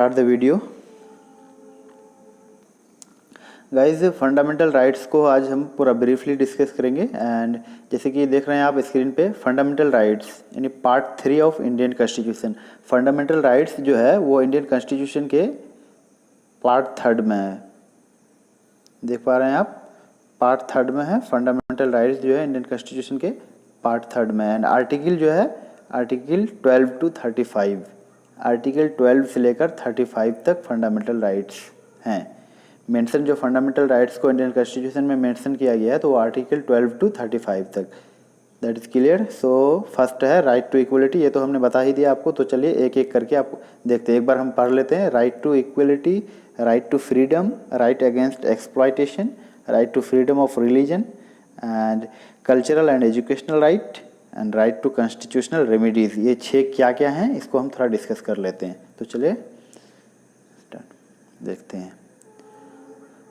Start the video. Guys, fundamental rights को आज हम पूरा ब्रीफली डिस्कस करेंगे। एंड जैसे कि देख रहे हैं आप स्क्रीन पे, फंडामेंटल राइट्स यानी part 3 of Indian constitution. Fundamental rights जो है वो इंडियन कॉन्स्टिट्यूशन के पार्ट 3 में है। देख पा रहे हैं आप, पार्ट 3 में है। फंडामेंटल राइट्स जो है इंडियन कॉन्स्टिट्यूशन के पार्ट 3 में है। एंड आर्टिकल जो है आर्टिकल 12 to 35, आर्टिकल 12 से लेकर 35 तक फंडामेंटल राइट्स हैं। मेंशन जो फंडामेंटल राइट्स को इंडियन कॉन्स्टिट्यूशन में मेंशन किया गया है तो वो आर्टिकल 12 to 35 तक। That is clear. So first है राइट टू इक्वलिटी, ये तो हमने बता ही दिया आपको। तो चलिए एक एक करके आप देखते हैं, एक बार हम पढ़ लेते हैं। Right to equality, right to freedom, right against exploitation, right to freedom of religion and cultural and educational right and right to constitutional remedies. ये 6 क्या क्या हैं इसको हम थोड़ा डिस्कस कर लेते हैं। तो चलिए देखते हैं।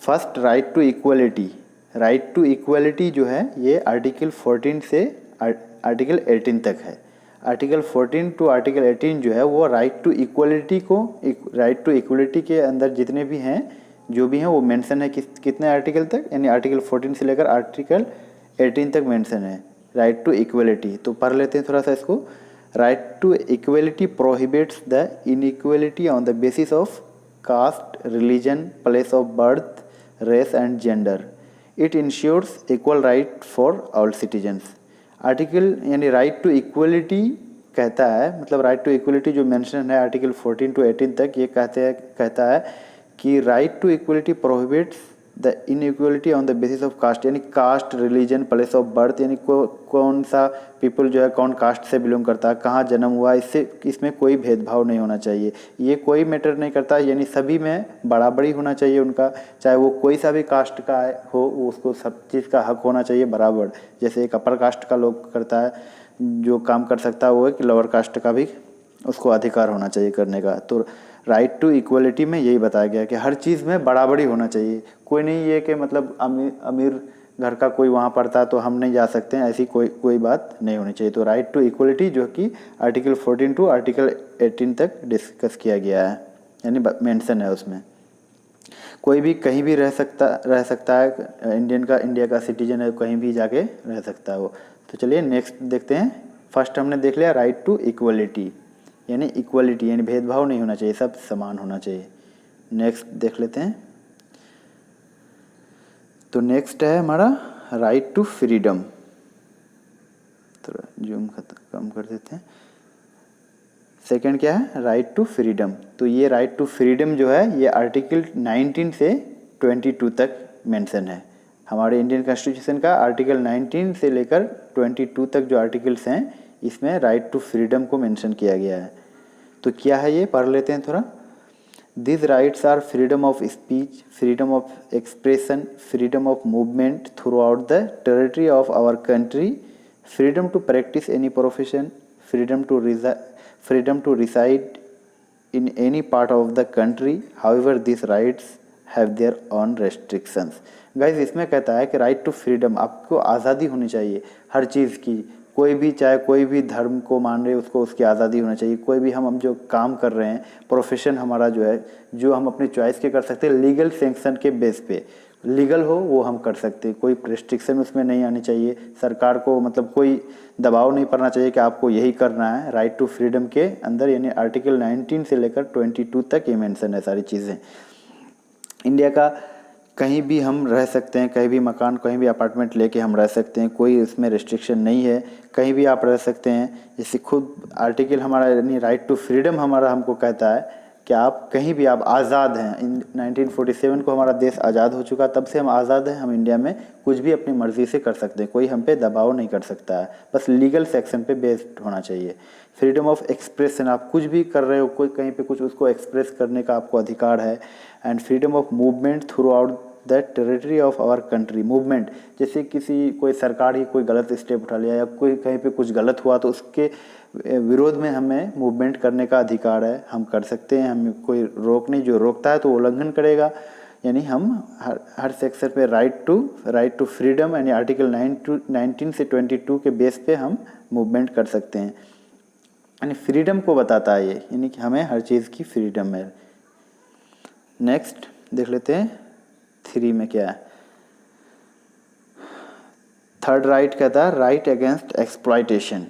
First, right to equality. Right to equality जो है ये आर्टिकल 14 से आर्टिकल 18 तक है। आर्टिकल 14 टू आर्टिकल 18 जो है वो राइट टू इक्वलिटी को, राइट टू इक्वलिटी के अंदर जितने भी हैं, जो भी हैं वो मेंशन है कितने आर्टिकल तक, यानी आर्टिकल 14 से लेकर आर्टिकल 18 तक मेंशन है राइट टू इक्वलिटी। तो पढ़ लेते हैं थोड़ा सा इसको। Right to equality prohibits the inequality on the basis of caste, religion, place of birth, race and gender. It ensures equal right for all citizens. Article यानी राइट टू इक्वलिटी कहता है, मतलब राइट टू इक्वलिटी जो mention है article 14 to 18 तक, ये कहता है कि right to equality prohibits the inequality on the basis of caste, यानी caste, religion, place of birth, यानी कौन सा पीपल जो है कौन कास्ट से बिलोंग करता है, कहाँ जन्म हुआ, इसमें कोई भेदभाव नहीं होना चाहिए। ये कोई मैटर नहीं करता, यानी सभी में बराबरी होना चाहिए उनका, चाहे वो कोई सा भी कास्ट का हो, उसको सब चीज़ का हक होना चाहिए बराबर। जैसे एक अपर कास्ट का लोग करता है, जो काम कर सकता है वो है कि लोअर कास्ट का भी उसको अधिकार होना चाहिए करने का। तो राइट टू इक्वलिटी में यही बताया गया कि हर चीज़ में बराबरी होना चाहिए। कोई नहीं ये कि मतलब अमीर घर का कोई वहाँ पढ़ता है तो हम नहीं जा सकते हैं, ऐसी कोई बात नहीं होनी चाहिए। तो राइट टू इक्वलिटी जो कि आर्टिकल 14 टू आर्टिकल 18 तक डिस्कस किया गया है, यानी मेंशन है उसमें। कोई भी कहीं भी रह सकता है, इंडिया का सिटीजन है, कहीं भी जाके रह सकता है वो। तो चलिए नेक्स्ट देखते हैं। फर्स्ट हमने देख लिया राइट टू इक्वलिटी, यानी इक्वलिटी यानी भेदभाव नहीं होना चाहिए, सब समान होना चाहिए। नेक्स्ट देख लेते हैं। तो नेक्स्ट है हमारा राइट टू फ्रीडम। थोड़ा जूम कम कर देते हैं। सेकंड क्या है, राइट टू फ्रीडम। तो ये राइट टू फ्रीडम जो है ये आर्टिकल 19 से 22 तक मेंशन है। हमारे इंडियन कॉन्स्टिट्यूशन का आर्टिकल 19 से लेकर 22 तक जो आर्टिकल्स हैं इसमें राइट टू फ्रीडम को मेंशन किया गया है। तो क्या है ये, पढ़ लेते हैं थोड़ा। These rights are freedom of speech, freedom of expression, freedom of movement throughout the territory of our country, freedom to practice any profession, freedom to reside in any part of the country. However, these rights have their own restrictions. Guys इसमें कहता है कि right to freedom, आपको आज़ादी होनी चाहिए हर चीज़ की। कोई भी चाहे कोई भी धर्म को मान रहे उसको उसकी आज़ादी होना चाहिए। कोई भी हम जो काम कर रहे हैं, प्रोफेशन हमारा जो है, जो हम अपनी चॉइस के कर सकते हैं, लीगल सैंक्शन के बेस पे लीगल हो वो हम कर सकते हैं। कोई रिस्ट्रिक्शन उसमें नहीं आनी चाहिए। सरकार को मतलब कोई दबाव नहीं पड़ना चाहिए कि आपको यही करना है। राइट टू फ्रीडम के अंदर यानी आर्टिकल 19 से लेकर 22 तक ये मेंशन है सारी चीज़ें। इंडिया का कहीं भी हम रह सकते हैं, कहीं भी मकान, कहीं भी अपार्टमेंट लेके हम रह सकते हैं, कोई इसमें रिस्ट्रिक्शन नहीं है, कहीं भी आप रह सकते हैं। जैसे खुद आर्टिकल हमारा यानी राइट टू फ्रीडम हमारा हमको कहता है कि आप कहीं भी आप आज़ाद हैं। 1947 को हमारा देश आज़ाद हो चुका, तब से हम आज़ाद हैं। हम इंडिया में कुछ भी अपनी मर्ज़ी से कर सकते हैं, कोई हम पे दबाव नहीं कर सकता है, बस लीगल सेक्शन पे बेस्ड होना चाहिए। फ्रीडम ऑफ एक्सप्रेशन, आप कुछ भी कर रहे हो, कोई कहीं पे कुछ उसको एक्सप्रेस करने का आपको अधिकार है। And freedom of movement throughout the territory of our country. Movement जैसे कोई सरकार ही कोई गलत स्टेप उठा लिया या कोई कहीं पे कुछ गलत हुआ तो उसके विरोध में हमें मूवमेंट करने का अधिकार है, हम कर सकते हैं। हमें कोई रोक नहीं, जो रोकता है तो उल्लंघन करेगा। यानी हम हर सेक्शन पे राइट टू फ्रीडम यानी आर्टिकल 19 से 22 के बेस पे हम मूवमेंट कर सकते हैं। यानी फ्रीडम को बताता है ये, यानी कि हमें हर चीज़ की फ्रीडम है। नेक्स्ट देख लेते हैं 3 में क्या है। थर्ड राइट कहता है right against exploitation.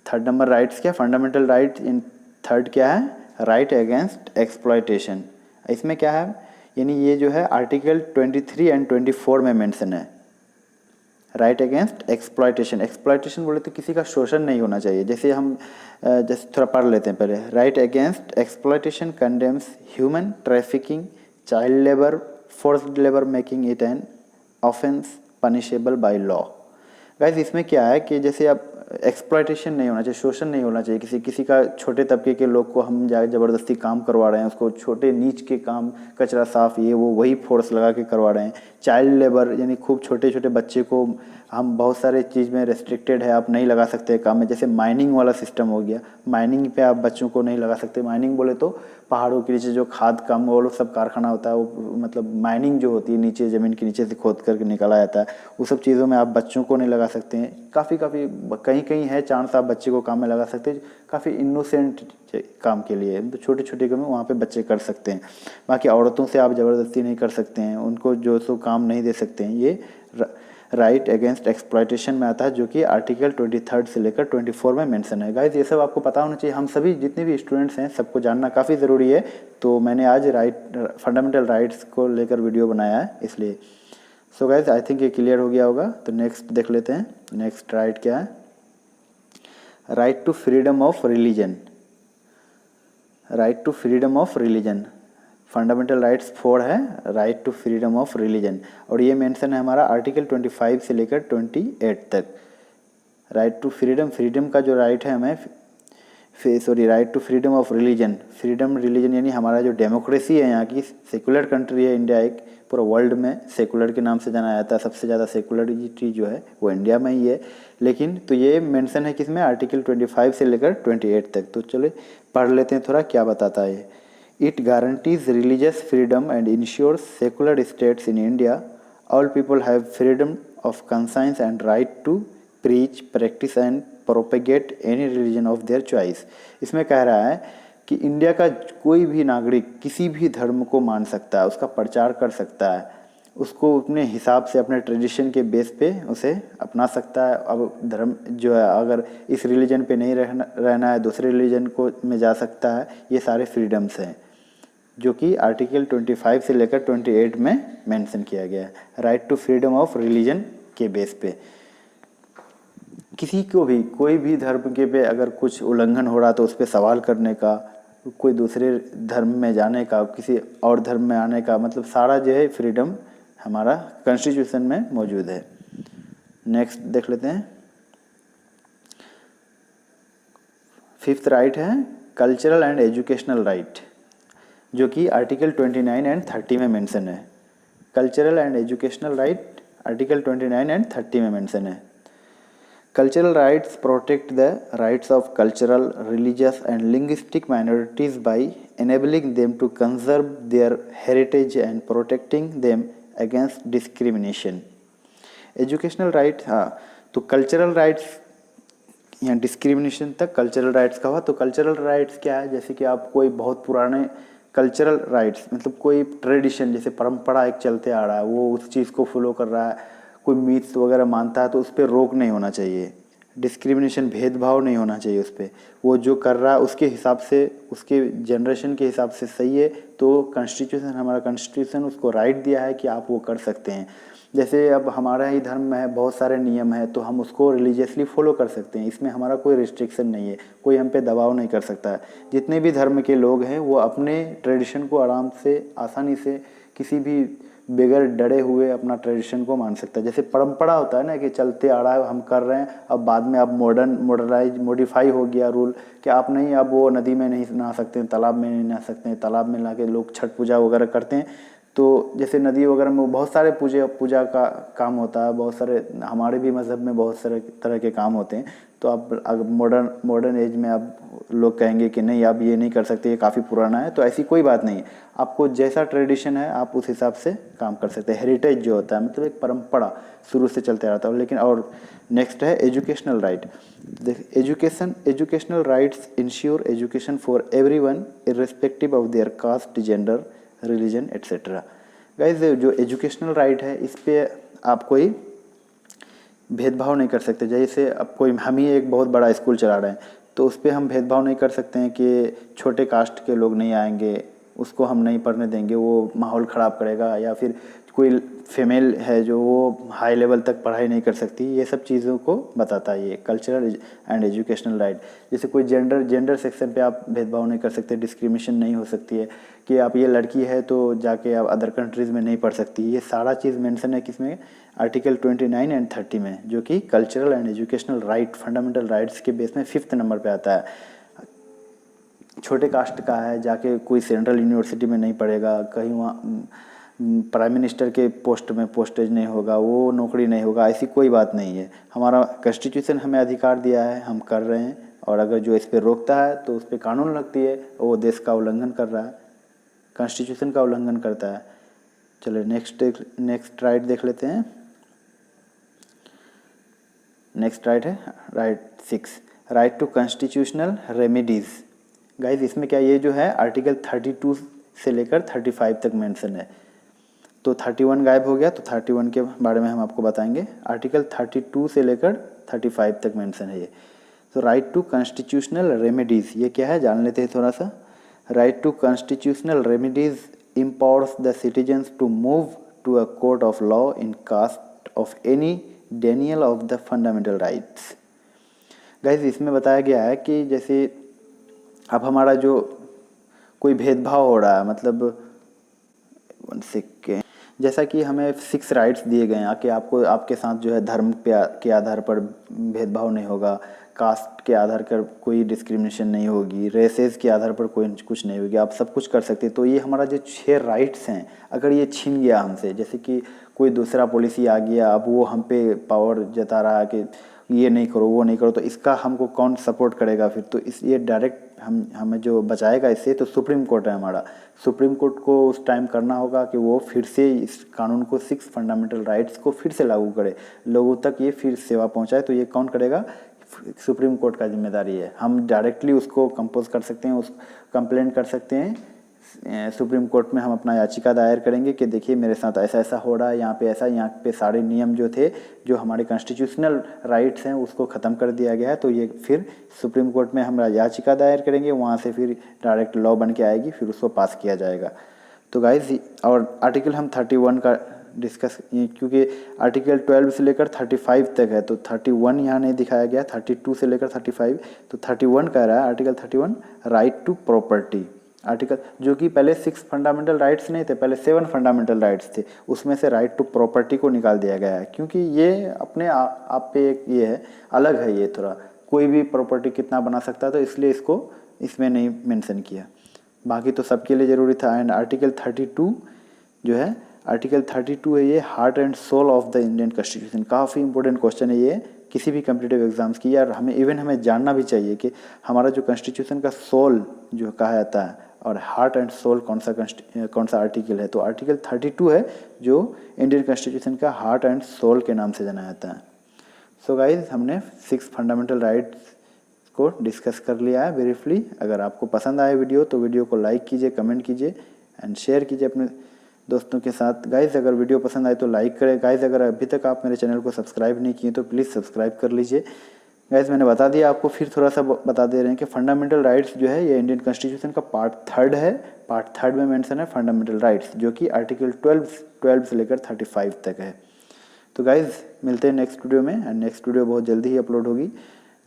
Third number rights क्या, फंडामेंटल राइट इन थर्ड क्या है, राइट अगेंस्ट एक्सप्लॉयटेशन। इसमें क्या है, यानी ये जो है आर्टिकल 23 एंड 24 में मेंशन है, राइट अगेंस्ट एक्सप्लॉयटेशन। एक्सप्लॉयटेशन बोले तो किसी का शोषण नहीं होना चाहिए। जैसे हम जैसे थोड़ा पढ़ लेते हैं पहले। Right against exploitation condemns human trafficking, child labour, forced labour, making it an offence punishable by law. Guys इसमें क्या है कि जैसे अब एक्सप्लॉयटेशन नहीं होना चाहिए, शोषण नहीं होना चाहिए। किसी का छोटे तबके के लोग को हम ज़बरदस्ती काम करवा रहे हैं, उसको छोटे नीच के काम, कचरा साफ, ये वो, वही फोर्स लगा के करवा रहे हैं। चाइल्ड लेबर यानी खूब छोटे छोटे बच्चे को हम बहुत सारे चीज़ में रेस्ट्रिक्टेड है, आप नहीं लगा सकते काम में। जैसे माइनिंग वाला सिस्टम हो गया, माइनिंग पे आप बच्चों को नहीं लगा सकते। माइनिंग बोले तो पहाड़ों के नीचे जो खाद काम वो लोग सब कारखाना होता है, वो मतलब माइनिंग जो होती है नीचे ज़मीन के नीचे से खोद करके निकाला जाता है, वो सब चीज़ों में आप बच्चों को नहीं लगा सकते हैं। काफ़ी कहीं कहीं है चांस आप बच्चे को काम में लगा सकते हैं, काफ़ी इनोसेंट काम के लिए, तो छोटे छोटे काम वहाँ पे बच्चे कर सकते हैं। बाकी औरतों से आप ज़बरदस्ती नहीं कर सकते हैं, उनको जो सो काम नहीं दे सकते हैं। ये राइट अगेंस्ट एक्सप्लॉयटेशन में आता है, जो कि आर्टिकल 23 से लेकर 24 में मेंशन है। गाइस ये सब आपको पता होना चाहिए, हम सभी जितने भी स्टूडेंट्स हैं सबको जानना काफ़ी ज़रूरी है। तो मैंने आज फंडामेंटल राइट्स को लेकर वीडियो बनाया है इसलिए। सो गाइस आई थिंक ये क्लियर हो गया होगा। तो नेक्स्ट देख लेते हैं। नेक्स्ट राइट क्या है, right to freedom of religion. Right to freedom of religion, fundamental rights 4 है, right to freedom of religion, और ये मेंशन है हमारा आर्टिकल 25 से लेकर 28 तक। राइट टू फ्रीडम, फ्रीडम का जो राइट है हमें, right to freedom of religion, freedom religion यानी हमारा जो डेमोक्रेसी है, यहाँ की सेकुलर कंट्री है इंडिया, एक पूरा वर्ल्ड में सेकुलर के नाम से जाना जाता है। सबसे ज़्यादा सेकुलरिटी जो है वो इंडिया में ही है। लेकिन तो ये मेंशन है किसमें, आर्टिकल 25 से लेकर 28 तक। तो चलो पढ़ लेते हैं थोड़ा क्या बताता है ये। It guarantees religious freedom and ensures secular states in India. All people have freedom of conscience and right to preach, practice and propagate any religion of their choice. इसमें कह रहा है कि इंडिया का कोई भी नागरिक किसी भी धर्म को मान सकता है, उसका प्रचार कर सकता है, उसको अपने हिसाब से अपने ट्रेडिशन के बेस पे उसे अपना सकता है। अब धर्म जो है अगर इस रिलीजन पे नहीं रहना है, दूसरे रिलीजन को में जा सकता है। ये सारे फ्रीडम्स हैं जो कि आर्टिकल 25 से लेकर 28 में मेंशन किया गया है, right to freedom of religion के बेस पे। किसी को भी कोई भी धर्म के पे अगर कुछ उल्लंघन हो रहा तो उस पर सवाल करने का, कोई दूसरे धर्म में जाने का, किसी और धर्म में आने का, मतलब सारा जो है फ्रीडम हमारा कॉन्स्टिट्यूशन में मौजूद है। नेक्स्ट देख लेते हैं। 5th राइट है कल्चरल एंड एजुकेशनल राइट, जो कि आर्टिकल 29 एंड 30 में मेंशन है। Cultural and educational right article 29 and 30 में मेंशन है। Cultural rights protect the rights of cultural, religious and linguistic minorities by enabling them to conserve their heritage and protecting them against discrimination. Educational right, हाँ, तो cultural rights यहाँ discrimination तक cultural rights का हुआ। तो cultural rights क्या है, जैसे कि आप कोई बहुत पुराने कल्चरल राइट्स मतलब कोई ट्रेडिशन, जैसे परंपरा एक चलते आ रहा है, वो उस चीज़ को फॉलो कर रहा है, कोई मीथ्स वगैरह मानता है, तो उस पर रोक नहीं होना चाहिए। डिस्क्रिमिनेशन, भेदभाव नहीं होना चाहिए उस पर। वो जो कर रहा है उसके हिसाब से, उसके जनरेशन के हिसाब से सही है, तो कॉन्स्टिट्यूशन, हमारा कॉन्स्टिट्यूशन उसको राइट दिया है कि आप वो कर सकते हैं। जैसे अब हमारा ही धर्म में है, बहुत सारे नियम है, तो हम उसको रिलीजियसली फॉलो कर सकते हैं, इसमें हमारा कोई रिस्ट्रिक्शन नहीं है, कोई हम पे दबाव नहीं कर सकता है। जितने भी धर्म के लोग हैं वो अपने ट्रेडिशन को आराम से, आसानी से, किसी भी बगैर डरे हुए अपना ट्रेडिशन को मान सकता है। जैसे परंपरा होता है ना कि चलते आ रहा है, हम कर रहे हैं, अब बाद में अब मॉडिफाई हो गया रूल कि आप नहीं, अब वो नदी में नहीं नहा सकते हैं, तालाब में नहीं नहा सकते हैं, तालाब में ला के लोग छठ पूजा वगैरह करते हैं, तो जैसे नदी वगैरह में बहुत सारे पूजा का काम होता है, बहुत सारे हमारे भी मज़हब में बहुत सारे तरह के काम होते हैं। तो आप अगर मॉडर्न एज में आप लोग कहेंगे कि नहीं आप ये नहीं कर सकते, ये काफ़ी पुराना है, तो ऐसी कोई बात नहीं है। आपको जैसा ट्रेडिशन है आप उस हिसाब से काम कर सकते हैं। हेरिटेज जो होता है मतलब एक परंपरा शुरू से चलते रहता है। लेकिन और नेक्स्ट है educational right. Educational rights ensure education for everyone irrespective of their caste, gender, religion etcetera. Guys जो एजुकेशनल राइट है इस पे आप कोई भेदभाव नहीं कर सकते। जैसे अब कोई हम ही एक बहुत बड़ा स्कूल चला रहे हैं तो उस पर हम भेदभाव नहीं कर सकते हैं कि छोटे कास्ट के लोग नहीं आएंगे, उसको हम नहीं पढ़ने देंगे, वो माहौल ख़राब करेगा, या फिर कोई फीमेल है जो वो हाई लेवल तक पढ़ाई नहीं कर सकती। ये सब चीज़ों को बताता है ये कल्चरल एंड एजुकेशनल राइट। जैसे कोई जेंडर सेक्शन पे आप भेदभाव नहीं कर सकते, डिस्क्रिमिनेशन नहीं हो सकती है कि आप ये लड़की है तो जाके आप अदर कंट्रीज़ में नहीं पढ़ सकती। ये सारा चीज़ मेंशन है किसमें, आर्टिकल 29 एंड 30 में, जो कि cultural and educational right fundamental rights के बेस में 5th नंबर पे आता है। छोटे कास्ट का है जाके कोई सेंट्रल यूनिवर्सिटी में नहीं पढ़ेगा, कहीं वहाँ प्राइम मिनिस्टर के पोस्ट में पोस्टेज नहीं होगा, वो नौकरी नहीं होगा, ऐसी कोई बात नहीं है। हमारा कॉन्स्टिट्यूशन हमें अधिकार दिया है, हम कर रहे हैं, और अगर जो इस पर रोकता है तो उस पर कानून लगती है, वो देश का उल्लंघन कर रहा है, कॉन्स्टिट्यूशन का उल्लंघन करता है। चलिए नेक्स्ट राइट देख लेते हैं। नेक्स्ट राइट है right 6, right to constitutional remedies. Guys इसमें क्या, ये जो है आर्टिकल 32 से लेकर 35 तक मेंशन है। तो 31 गायब हो गया, तो 31 के बारे में हम आपको बताएंगे। आर्टिकल 32 से लेकर 35 तक मेंशन है ये। तो राइट टू कॉन्स्टिट्यूशनल रेमेडीज़ ये क्या है जान लेते हैं थोड़ा सा। Right to constitutional remedies empowers the citizens to move to a court of law in case of any denial of the fundamental rights। Guys इसमें बताया गया है कि जैसे अब हमारा जो कोई भेदभाव हो रहा है, मतलब जैसा कि हमें 6 राइट्स दिए गए हैं कि आपको आपके साथ जो है धर्म के आधार पर भेदभाव नहीं होगा, कास्ट के आधार पर कोई डिस्क्रिमिनेशन नहीं होगी, रेसेस के आधार पर कोई कुछ नहीं होगी, आप सब कुछ कर सकते हैं। तो ये हमारा जो 6 राइट्स हैं अगर ये छीन गया हमसे, जैसे कि कोई दूसरा पॉलिसी आ गया, अब वो हम पे पावर जता रहा है कि ये नहीं करो वो नहीं करो, तो इसका हमको कौन सपोर्ट करेगा फिर। तो इस ये डायरेक्ट हमें जो बचाएगा इससे तो सुप्रीम कोर्ट है हमारा। सुप्रीम कोर्ट को उस टाइम करना होगा कि वो फिर से इस कानून को 6 फंडामेंटल राइट्स को फिर से लागू करे, लोगों तक ये फिर सेवा पहुंचाए। तो ये कौन करेगा, सुप्रीम कोर्ट का जिम्मेदारी है। हम डायरेक्टली उसको कंपोज कर सकते हैं, उस कंप्लेंट कर सकते हैं सुप्रीम कोर्ट में। हम अपना याचिका दायर करेंगे कि देखिए मेरे साथ ऐसा ऐसा हो रहा है, यहाँ पे ऐसा, यहाँ पे सारे नियम जो थे जो हमारे कॉन्स्टिट्यूशनल राइट्स हैं उसको ख़त्म कर दिया गया है। तो ये फिर सुप्रीम कोर्ट में हम याचिका दायर करेंगे, वहाँ से फिर डायरेक्ट लॉ बन के आएगी, फिर उसको पास किया जाएगा। तो गाइज और आर्टिकल हम 31 का डिस्कस, क्योंकि आर्टिकल 12 से लेकर 35 तक है, तो 31 यहाँ नहीं दिखाया गया, 32 से लेकर 35। तो 31 कह रहा है article 31 right to property. Article जो कि पहले 6 फंडामेंटल राइट्स नहीं थे, पहले 7 फंडामेंटल राइट्स थे, उसमें से राइट टू प्रॉपर्टी को निकाल दिया गया है, क्योंकि ये अपने आप पे एक ये है, अलग है ये थोड़ा, कोई भी प्रॉपर्टी कितना बना सकता है, तो इसलिए इसको इसमें नहीं मेंशन किया। बाकी तो सबके लिए ज़रूरी था। एंड आर्टिकल 32 जो है, आर्टिकल 32 है ये heart and soul of the Indian constitution. काफ़ी इंपॉर्टेंट क्वेश्चन है ये किसी भी कम्पिटिटिव एग्जाम्स की, यार हमें जानना भी चाहिए कि हमारा जो कॉन्स्टिट्यूशन का सोल जो कहा जाता है और हार्ट एंड सोल कौन सा आर्टिकल है। तो आर्टिकल 32 है जो इंडियन कॉन्स्टिट्यूशन का हार्ट एंड सोल के नाम से जाना जाता है। सो गाइज हमने 6 फंडामेंटल राइट्स को डिस्कस कर लिया है ब्रीफली। अगर आपको पसंद आए वीडियो तो वीडियो को लाइक कीजिए, कमेंट कीजिए एंड शेयर कीजिए अपने दोस्तों के साथ। गाइज अगर वीडियो पसंद आए तो लाइक करें। गाइज अगर अभी तक आप मेरे चैनल को सब्सक्राइब नहीं किए तो प्लीज़ सब्सक्राइब कर लीजिए। गाइज मैंने बता दिया आपको, फिर थोड़ा सा बता दे रहे हैं कि फंडामेंटल राइट्स जो है ये इंडियन कॉन्स्टिट्यूशन का पार्ट 3 है। पार्ट 3 में मेंशन है फंडामेंटल राइट्स, जो कि आर्टिकल 12 से लेकर 35 तक है। तो गाइज मिलते हैं नेक्स्ट वीडियो में, एंड नेक्स्ट वीडियो बहुत जल्दी ही अपलोड होगी।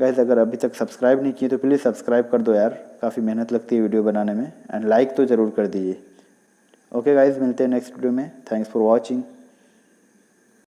गाइज अगर अभी तक सब्सक्राइब नहीं किए तो प्लीज़ सब्सक्राइब कर दो यार, काफ़ी मेहनत लगती है वीडियो बनाने में, एंड लाइक तो ज़रूर कर दीजिए। ओके गाइज मिलते हैं नेक्स्ट वीडियो में। Thanks for watching.